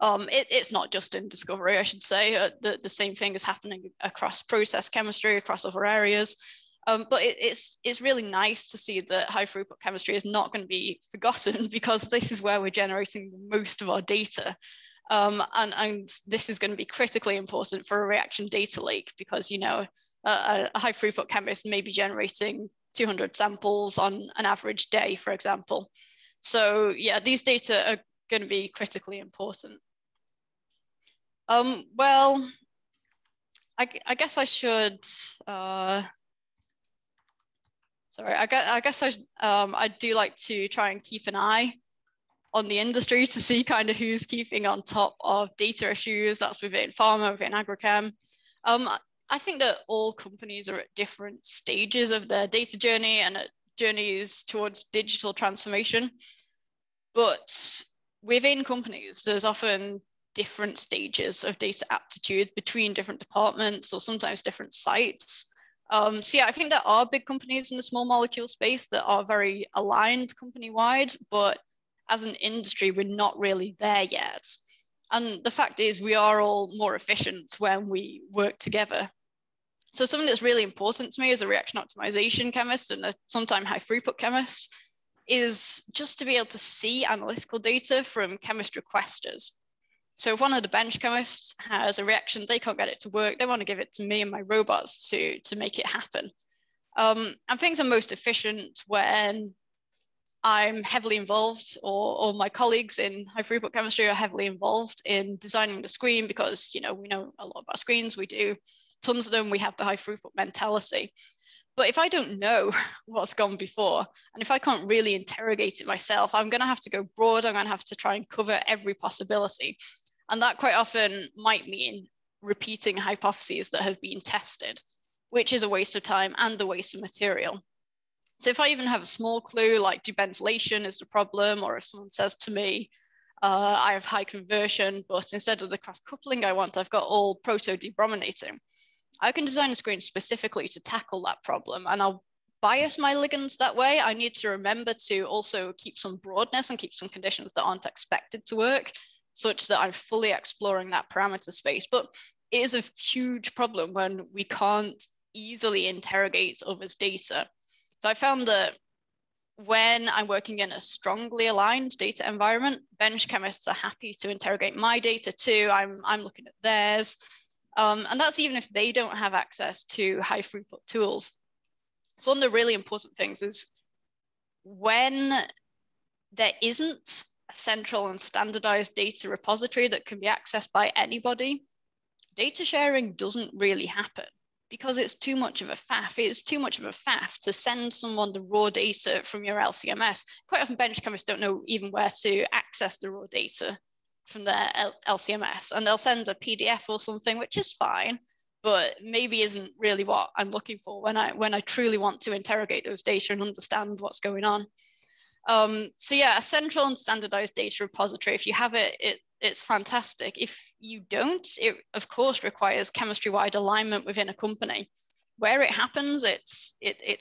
It's not just in discovery, I should say. The same thing is happening across process chemistry, across other areas. But it's really nice to see that high throughput chemistry is not going to be forgotten, because this is where we're generating most of our data. And this is going to be critically important for a reaction data lake, because, you know, a high throughput chemist may be generating 200 samples on an average day, for example. So yeah, these data are going to be critically important. Well, I guess I should, sorry, I guess I do like to try and keep an eye on the industry to see kind of who's keeping on top of data issues. That's within pharma, within agrochem. I think that all companies are at different stages of their data journey and at journeys towards digital transformation. But within companies, there's often different stages of data aptitude between different departments or sometimes different sites. So yeah, I think there are big companies in the small molecule space that are very aligned company-wide, but as an industry, we're not really there yet. And the fact is, we are all more efficient when we work together. So something that's really important to me as a reaction optimization chemist and a sometime high throughput chemist is just to be able to see analytical data from chemist requesters. So if one of the bench chemists has a reaction, they can't get it to work, they want to give it to me and my robots to make it happen. And things are most efficient when I'm heavily involved, or my colleagues in high throughput chemistry are heavily involved in designing the screen, because, you know, we know a lot about screens, we do tons of them, we have the high throughput mentality. But if I don't know what's gone before, and if I can't really interrogate it myself, I'm going to have to go broad, I'm going to have to try and cover every possibility. And that quite often might mean repeating hypotheses that have been tested, which is a waste of time and a waste of material. So if I even have a small clue, like debentonation is the problem, or if someone says to me, I have high conversion, but instead of the cross coupling I want, I've got all proto-debrominating, I can design a screen specifically to tackle that problem, and I'll bias my ligands that way. I need to remember to also keep some broadness and keep some conditions that aren't expected to work, such that I'm fully exploring that parameter space. But it is a huge problem when we can't easily interrogate others' data. So I found that when I'm working in a strongly aligned data environment, bench chemists are happy to interrogate my data too. I'm looking at theirs. And that's even if they don't have access to high throughput tools. So one of the really important things is when there isn't a central and standardized data repository that can be accessed by anybody, data sharing doesn't really happen because it's too much of a faff. It's too much of a faff to send someone the raw data from your LCMS. Quite often bench chemists don't know even where to access the raw data from their LCMS, and they'll send a PDF or something, which is fine, but maybe isn't really what I'm looking for when I truly want to interrogate those data and understand what's going on. So yeah, a central and standardized data repository, if you have it, it's fantastic. If you don't, it of course requires chemistry-wide alignment within a company. Where it happens, it's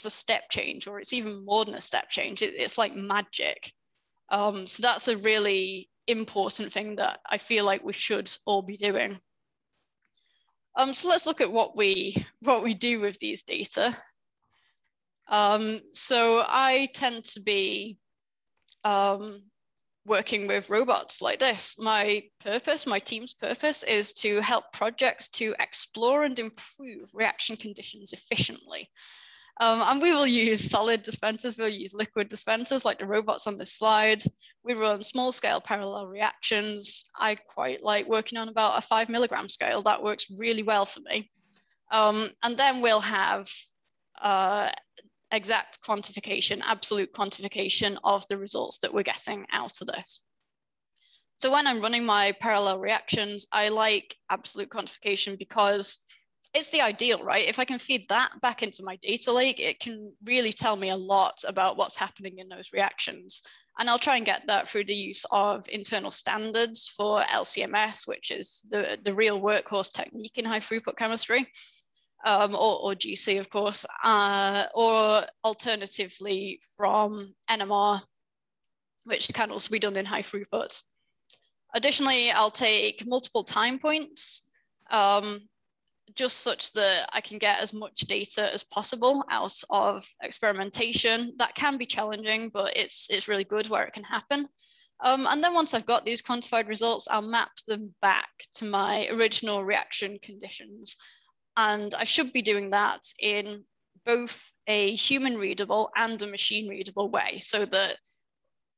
a step change, or it's even more than a step change. It's like magic. So that's a really important thing that I feel like we should all be doing. So let's look at what we do with these data. So I tend to be working with robots like this. My team's purpose is to help projects to explore and improve reaction conditions efficiently. And we will use solid dispensers, we'll use liquid dispensers like the robots on this slide. We run small scale parallel reactions. I quite like working on about a 5 milligram scale. That works really well for me. And then we'll have exact quantification, absolute quantification of the results that we're getting out of this. So when I'm running my parallel reactions, I like absolute quantification because it's the ideal, right? If I can feed that back into my data lake, it can really tell me a lot about what's happening in those reactions. And I'll try and get that through the use of internal standards for LCMS, which is the real workhorse technique in high throughput chemistry. Or GC, of course, or alternatively from NMR, which can also be done in high throughputs. Additionally, I'll take multiple time points, just such that I can get as much data as possible out of experimentation. That can be challenging, but it's really good where it can happen. And then once I've got these quantified results, I'll map them back to my original reaction conditions. And I should be doing that in both a human readable and a machine readable way, so that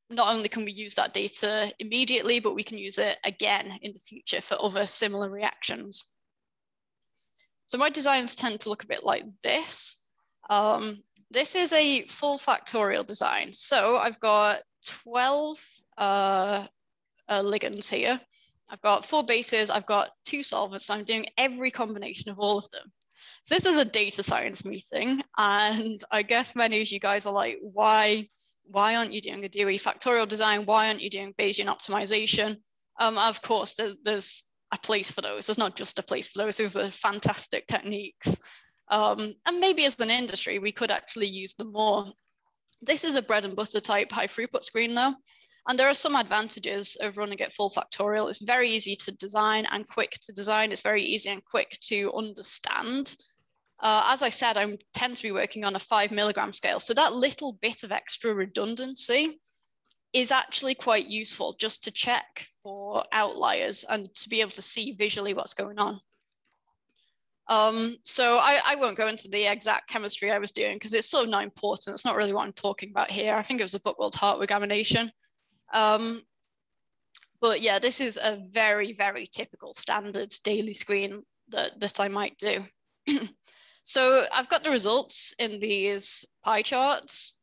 not only can we use that data immediately, but we can use it again in the future for other similar reactions. So my designs tend to look a bit like this. This is a full factorial design. So I've got 12 ligands here. I've got 4 bases, I've got 2 solvents, I'm doing every combination of all of them. So this is a data science meeting, and I guess many of you guys are like, why aren't you doing a DOE factorial design? Why aren't you doing Bayesian optimization? Of course, there's a place for those. There's not just a place for those. Those are fantastic techniques. And maybe as an industry, we could actually use them more. This is a bread and butter type high throughput screen though. And there are some advantages of running it full factorial. It's very easy to design and quick to design. It's very easy and quick to understand. As I said, I tend to be working on a 5 milligram scale. So that little bit of extra redundancy is actually quite useful just to check for outliers and to be able to see visually what's going on. So I won't go into the exact chemistry I was doing because it's sort of not important. It's not really what I'm talking about here. I think it was a book called Hartwig amination. But yeah, this is a very, very typical standard daily screen that I might do. So I've got the results in these pie charts.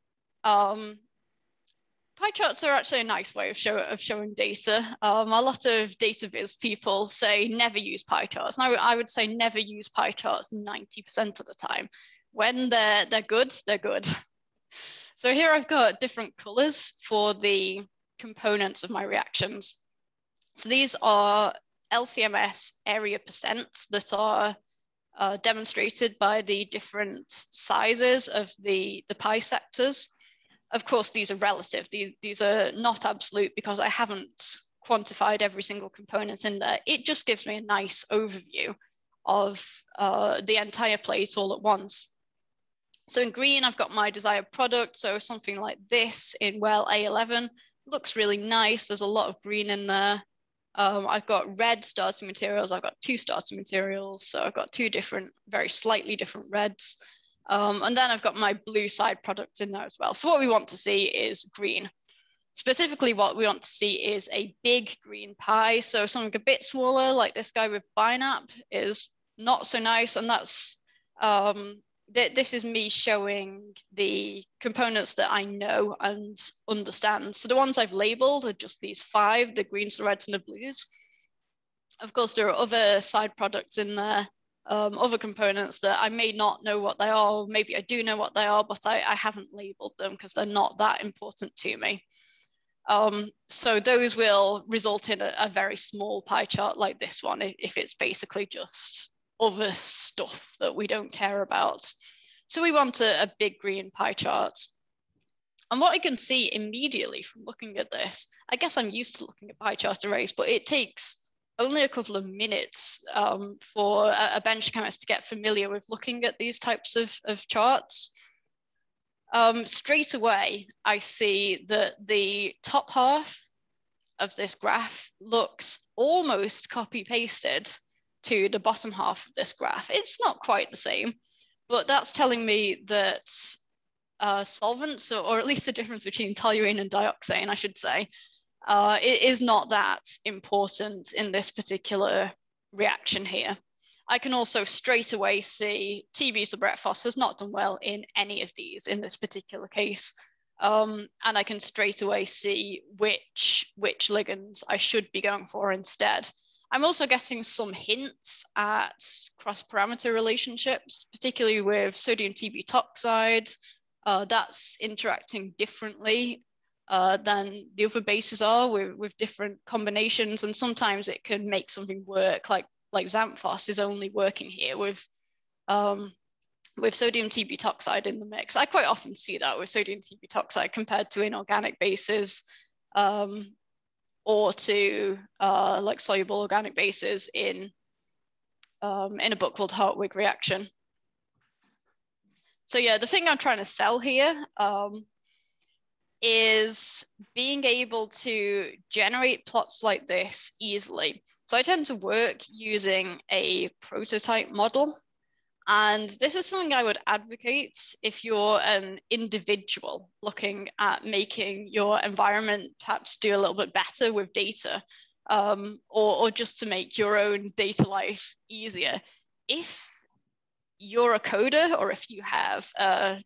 pie charts are actually a nice way of showing data. A lot of data viz people say never use pie charts. And I would say never use pie charts 90% of the time. When they're good, they're good. So here I've got different colors for the components of my reactions. So these are LCMS area percents that are demonstrated by the different sizes of the pie sectors. Of course, these are relative. These are not absolute because I haven't quantified every single component in there. It just gives me a nice overview of the entire plate all at once. So in green, I've got my desired product. So something like this in well A11 looks really nice. There's a lot of green in there. I've got red starting materials. I've got 2 starting materials. So I've got 2 different, very slightly different reds. And then I've got my blue side product in there as well. So what we want to see is green. Specifically, what we want to see is a big green pie. So something a bit smaller, like this guy with BINAP, is not so nice. And that's, this is me showing the components that I know and understand. So the ones I've labeled are just these 5, the greens, the reds, and the blues. Of course, there are other side products in there, other components that I may not know what they are, or maybe I do know what they are, but I haven't labeled them because they're not that important to me. So those will result in a very small pie chart like this one, if it's basically just other stuff that we don't care about. So we want a big green pie chart. And what I can see immediately from looking at this, I guess I'm used to looking at pie chart arrays, but it takes only a couple of minutes for a bench chemist to get familiar with looking at these types of charts. Straight away, I see that the top half of this graph looks almost copy-pasted to the bottom half of this graph. It's not quite the same, but that's telling me that solvents, or at least the difference between toluene and dioxane, I should say, it is not that important in this particular reaction here. I can also straight away see T-butyl-Brett-Phos has not done well in any of these in this particular case. And I can straight away see which ligands I should be going for instead. I'm also getting some hints at cross-parameter relationships, particularly with sodium T-butoxide. That's interacting differently than the other bases are with different combinations, and sometimes it can make something work, like Xanthos is only working here with sodium T-butoxide in the mix. I quite often see that with sodium T-butoxide compared to inorganic bases, or to like soluble organic bases in a book called Hartwig Reaction. So yeah, the thing I'm trying to sell here is being able to generate plots like this easily. So I tend to work using a prototype model. And this is something I would advocate if you're an individual looking at making your environment perhaps do a little bit better with data, or just to make your own data life easier. If you're a coder, or if you have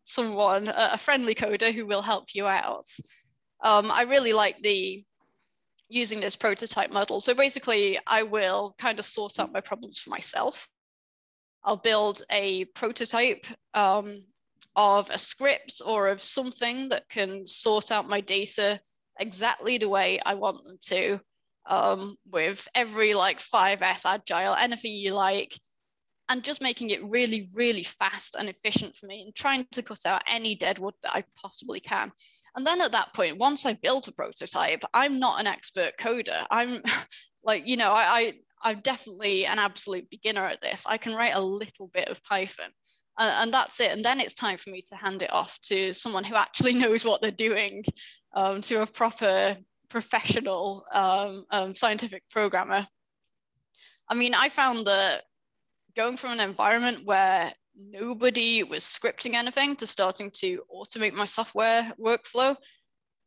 someone, a friendly coder who will help you out, I really like using this prototype model. So basically, I will kind of sort out my problems for myself. I'll build a prototype of a script or of something that can sort out my data exactly the way I want them to, with every like 5S agile, anything you like, and just making it really, really fast and efficient for me, and trying to cut out any dead wood that I possibly can. And then at that point, once I built a prototype, I'm not an expert coder. I'm like, you know, I'm definitely an absolute beginner at this. I can write a little bit of Python, and that's it. And then it's time for me to hand it off to someone who actually knows what they're doing, to a proper professional scientific programmer. I mean, I found that going from an environment where nobody was scripting anything to starting to automate my software workflow,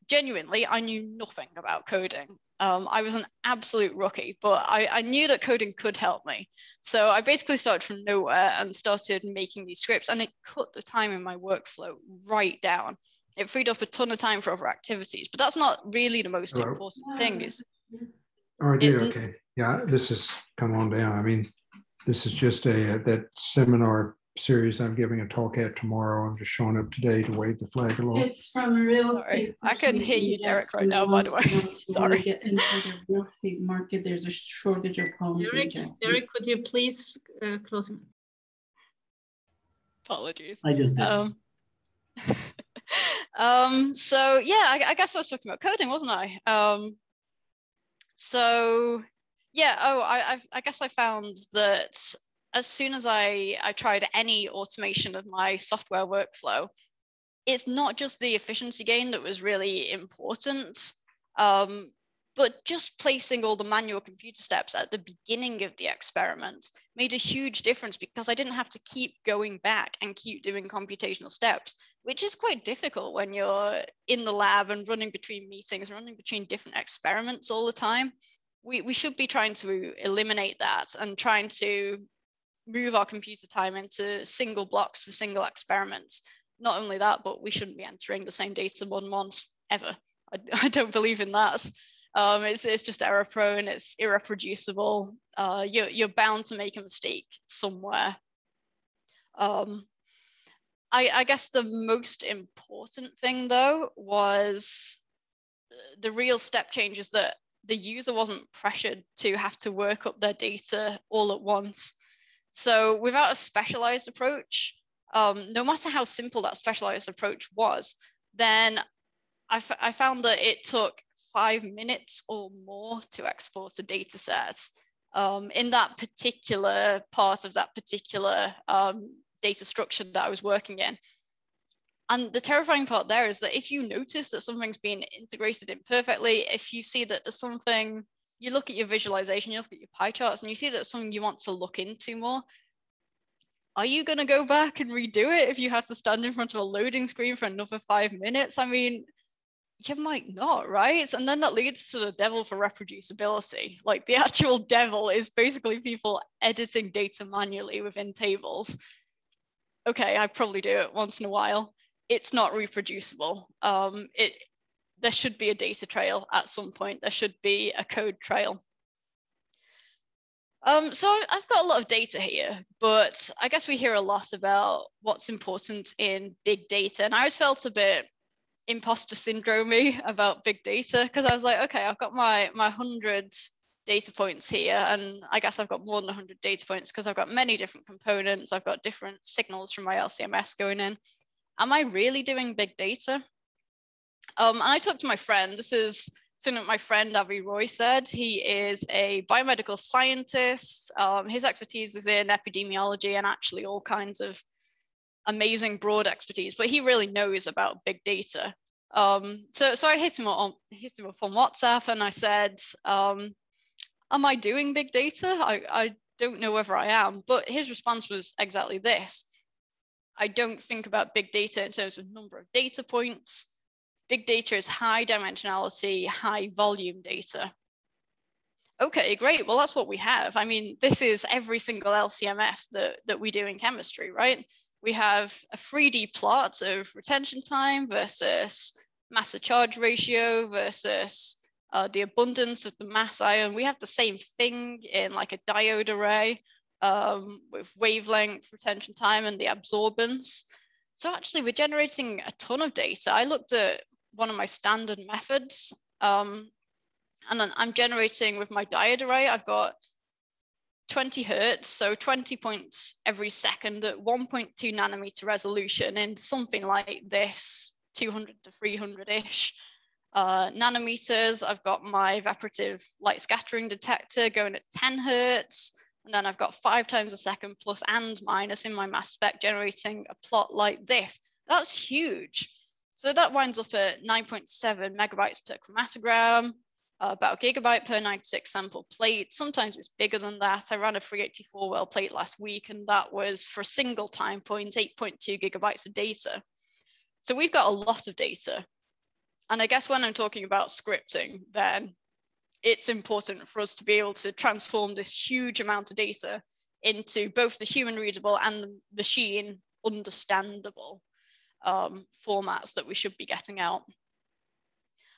genuinely, I knew nothing about coding. I was an absolute rookie, but I knew that coding could help me. So I basically started from nowhere and started making these scripts, and it cut the time in my workflow right down. It freed up a ton of time for other activities, but that's not really the most important thing. Oh, I did. Okay. Yeah, this has come on down. I mean, this is just that seminar series I'm giving a talk at tomorrow. I'm just showing up today to wave the flag along. It's from a real estate. I couldn't hear you, Derek, right now, by the way. Sorry. Get into the real estate market. There's a shortage of homes. Derek, could you please close him? Apologies. I just did. So yeah, I guess I was talking about coding, wasn't I? So yeah, I guess I found that as soon as I tried any automation of my software workflow, it's not just the efficiency gain that was really important, but just placing all the manual computer steps at the beginning of the experiment made a huge difference, because I didn't have to keep going back and keep doing computational steps, which is quite difficult when you're in the lab and running between meetings, running between different experiments all the time. We should be trying to eliminate that and trying to move our computer time into single blocks for single experiments. Not only that, but we shouldn't be entering the same data more than once ever. I don't believe in that. It's just error prone, it's irreproducible. You're bound to make a mistake somewhere. I guess the most important thing though was the real step change is that the user wasn't pressured to have to work up their data all at once. So without a specialized approach, no matter how simple that specialized approach was, then I found that it took 5 minutes or more to export a data set in that particular part of that particular data structure that I was working in. And the terrifying part there is that if you notice that something's been integrated imperfectly, if you see that there's something, you look at your visualization, you look at your pie charts, and you see that there's something you want to look into more, are you going to go back and redo it if you have to stand in front of a loading screen for another 5 minutes? I mean, you might not, right? And then that leads to the devil for reproducibility. Like the actual devil is basically people editing data manually within tables. Okay, I probably do it once in a while. It's not reproducible. There should be a data trail at some point. There should be a code trail. So I've got a lot of data here, but I guess we hear a lot about what's important in big data. And I always felt a bit imposter syndrome-y about big data, because I was like, okay, I've got my 100 data points here, and I guess I've got more than 100 data points because I've got many different components. I've got different signals from my LCMS going in. Am I really doing big data? And I talked to my friend. This is something that my friend Avi Roy said. He is a biomedical scientist. His expertise is in epidemiology and actually all kinds of amazing broad expertise, but he really knows about big data. So I hit him up on WhatsApp and I said, am I doing big data? I don't know whether I am, but his response was exactly this. I don't think about big data in terms of number of data points. Big data is high dimensionality, high volume data. Okay, great. Well, that's what we have. I mean, this is every single LCMS that we do in chemistry, right? We have a 3D plot of retention time versus mass to charge ratio versus the abundance of the mass ion. We have the same thing in like a diode array with wavelength, retention time, and the absorbance. So actually we're generating a ton of data. I looked at one of my standard methods and then I'm generating with my diode array, I've got 20 hertz, so 20 points every second at 1.2 nanometer resolution in something like this, 200 to 300-ish nanometers. I've got my evaporative light scattering detector going at 10 hertz, and then I've got 5 times a second plus and minus in my mass spec generating a plot like this. That's huge. So that winds up at 9.7 megabytes per chromatogram, about a gigabyte per 96 sample plate. Sometimes it's bigger than that. I ran a 384 well plate last week, and that was for a single time point, 8.2 gigabytes of data. So we've got a lot of data. And I guess when I'm talking about scripting, then it's important for us to be able to transform this huge amount of data into both the human readable and the machine understandable. formats that we should be getting out.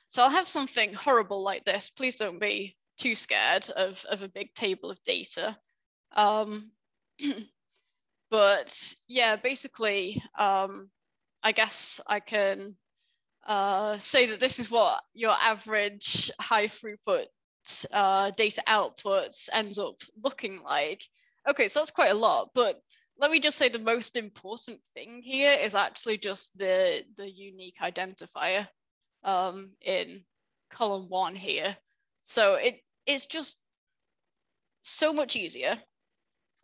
So I'll have something horrible like this. Please don't be too scared of a big table of data. But yeah, basically, I guess I can say that this is what your average high throughput data outputs ends up looking like. Okay, so that's quite a lot, but let me just say the most important thing here is actually just the unique identifier in column 1 here. So it's just so much easier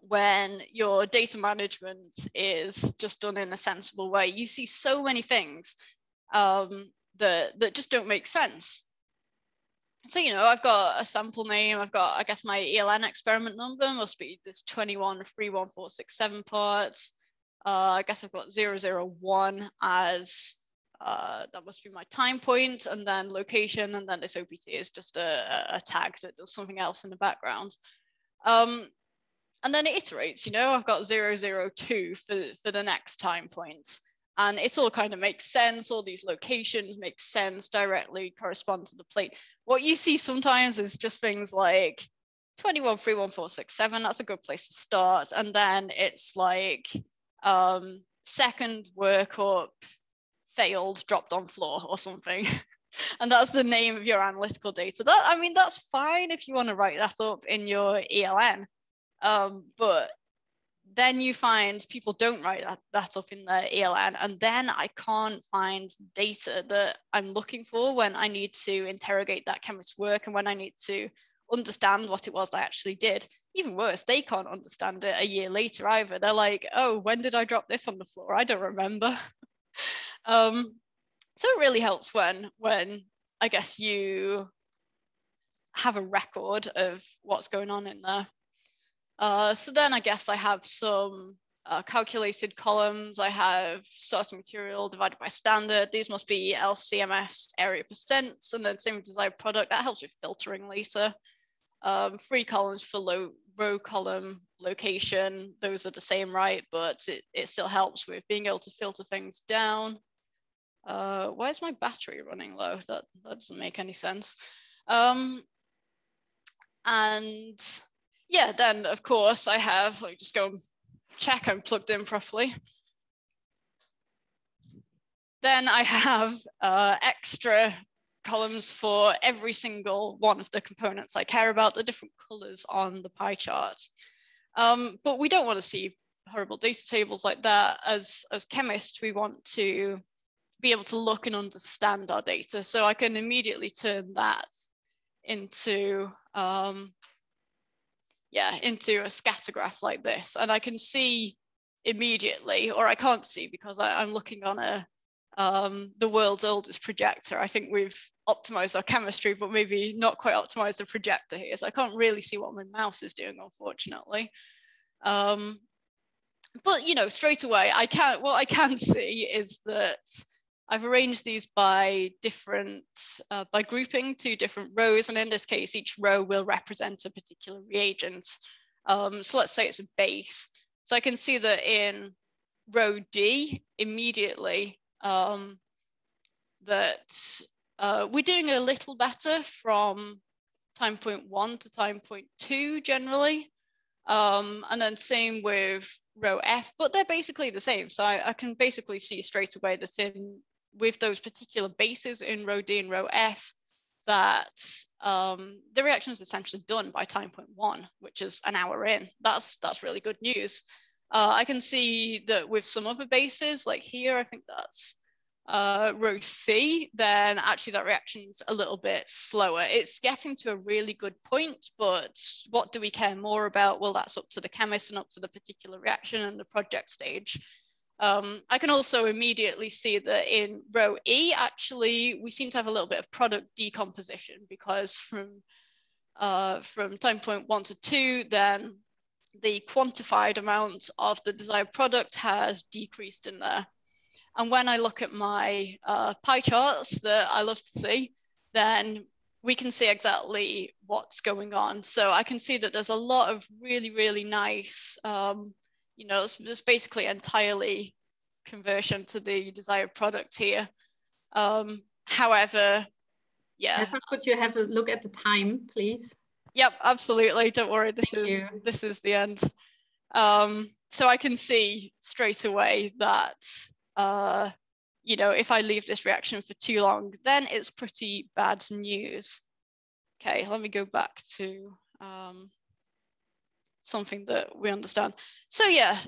when your data management is just done in a sensible way. You see so many things that just don't make sense. So, you know, I've got a sample name, I've got, I guess my ELN experiment number must be this 21-31467 parts. I guess I've got 001 as, that must be my time point, and then location, and then this OPT is just a tag that does something else in the background. And then it iterates, you know, I've got 002 for the next time point. And it all kind of makes sense. All these locations make sense, directly correspond to the plate. What you see sometimes is just things like 21-31467, that's a good place to start. And then it's like second workup failed, dropped on floor or something. And that's the name of your analytical data. That, I mean, that's fine if you want to write that up in your ELN. But then you find people don't write that up in their ELN, and then I can't find data that I'm looking for when I need to interrogate that chemist's work and when I need to understand what it was I actually did. Even worse, they can't understand it a year later either. They're like, oh, when did I drop this on the floor? I don't remember. So it really helps when I guess you have a record of what's going on in there. So then I guess I have some calculated columns. I have starting material divided by standard. These must be LCMS area percents, and then same with desired product. That helps with filtering later. 3 columns for row column location. Those are the same, right? But it still helps with being able to filter things down. Why is my battery running low? That doesn't make any sense. And yeah, then of course I have, let me just go and check I'm plugged in properly. Then I have extra columns for every single one of the components I care about, the different colors on the pie chart. But we don't want to see horrible data tables like that. As chemists, we want to be able to look and understand our data. So I can immediately turn that into into a scatter graph like this, and I can see immediately, or I can't see because I'm looking on the world's oldest projector. I think we've optimized our chemistry, but maybe not quite optimized the projector here, so I can't really see what my mouse is doing, unfortunately. But you know, straight away, what I can see is that I've arranged these by by grouping 2 different rows, and in this case, each row will represent a particular reagent. So let's say it's a base. So I can see that in row D immediately that we're doing a little better from time point 1 to time point 2 generally. And then same with row F, but they're basically the same. So I can basically see straight away that with those particular bases in row D and row F, that the reaction is essentially done by time point 1, which is an hour in. That's really good news. I can see that with some other bases, like here, I think that's row C, then actually that reaction's a little bit slower. It's getting to a really good point, but what do we care more about? Well, that's up to the chemist and up to the particular reaction and the project stage. I can also immediately see that in row E, actually, we seem to have a little bit of product decomposition, because from time point 1 to 2, then the quantified amount of the desired product has decreased in there. And when I look at my pie charts that I love to see, then we can see exactly what's going on. So I can see that there's a lot of really, really nice, you know, it's basically entirely conversion to the desired product here. However, yeah. Nessa, could you have a look at the time, please? Yep, absolutely. Don't worry. This is the end. So I can see straight away that you know, if I leave this reaction for too long, then it's pretty bad news. Okay, let me go back to something that we understand. So yeah,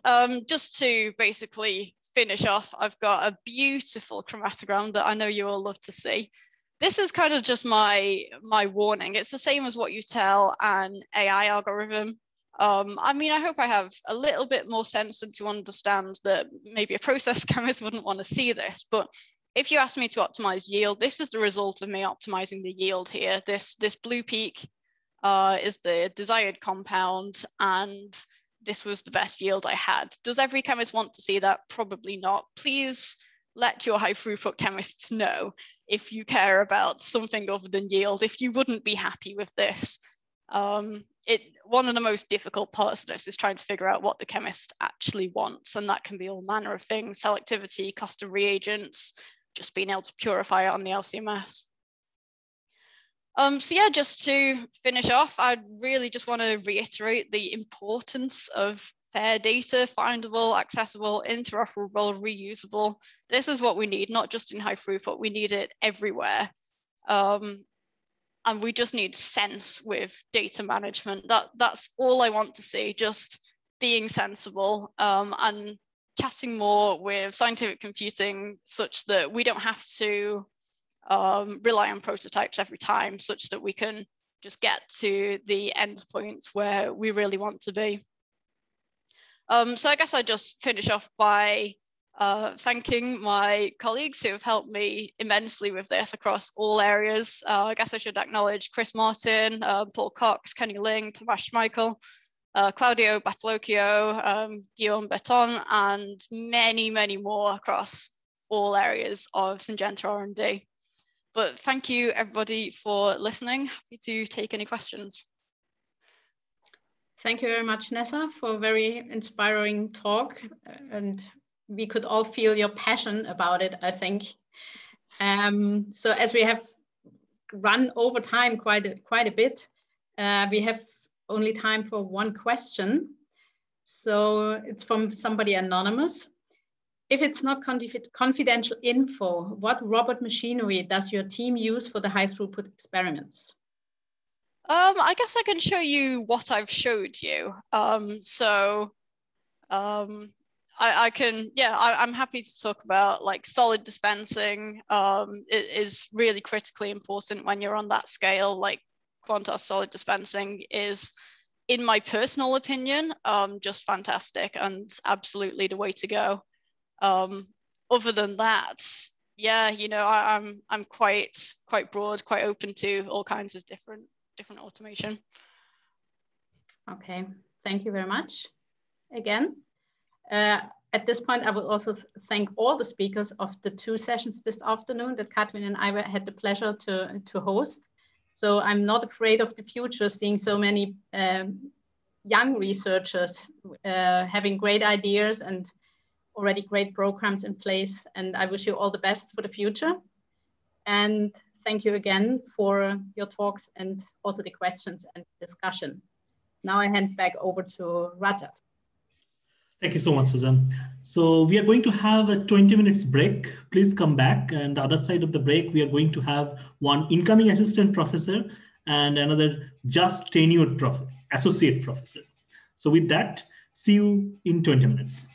just to basically finish off, I've got a beautiful chromatogram that I know you all love to see. This is kind of just my warning. It's the same as what you tell an AI algorithm. I mean, I hope I have a little bit more sense and to understand that maybe a process chemist wouldn't want to see this, but if you ask me to optimize yield, this is the result of me optimizing the yield here. This blue peak is the desired compound, and this was the best yield I had. Does every chemist want to see that? Probably not. Please let your high throughput chemists know if you care about something other than yield, if you wouldn't be happy with this. One of the most difficult parts of this is trying to figure out what the chemist actually wants, and that can be all manner of things: selectivity, cost of reagents, just being able to purify it on the LCMS. So yeah, just to finish off, I really just want to reiterate the importance of fair data, findable, accessible, interoperable, reusable. This is what we need, not just in high throughput, we need it everywhere. And we just need sense with data management. That's all I want to see, just being sensible and chatting more with scientific computing such that we don't have to rely on prototypes every time, such that we can just get to the end point where we really want to be. So I guess I just finish off by thanking my colleagues who have helped me immensely with this across all areas. I guess I should acknowledge Chris Martin, Paul Cox, Kenny Ling, Tomasz Schmeichel, Claudio Battolocchio, Guillaume Beton, and many, many more across all areas of Syngenta R&D. But thank you everybody for listening. Happy to take any questions. Thank you very much, Nessa, for a very inspiring talk, and we could all feel your passion about it, I think. So as we have run over time quite a bit, we have only time for one question. So it's from somebody anonymous. If it's not confidential info, what robot machinery does your team use for the high throughput experiments? I guess I can show you what I've showed you. I can, yeah, I'm happy to talk about like solid dispensing. It is really critically important when you're on that scale. Like Quantos solid dispensing is, in my personal opinion, just fantastic and absolutely the way to go. Other than that, yeah, you know, I'm quite broad, quite open to all kinds of different automation. Okay, thank you very much again. At this point, I will also thank all the speakers of the 2 sessions this afternoon that Katrin and I had the pleasure to host. So I'm not afraid of the future, seeing so many young researchers having great ideas and already great programs in place. And I wish you all the best for the future. And thank you again for your talks and also the questions and discussion. Now I hand back over to Rajat. Thank you so much, Susan. So we are going to have a 20 minutes break. Please come back. And the other side of the break, we are going to have one incoming assistant professor and another just tenured associate professor. So with that, see you in 20 minutes.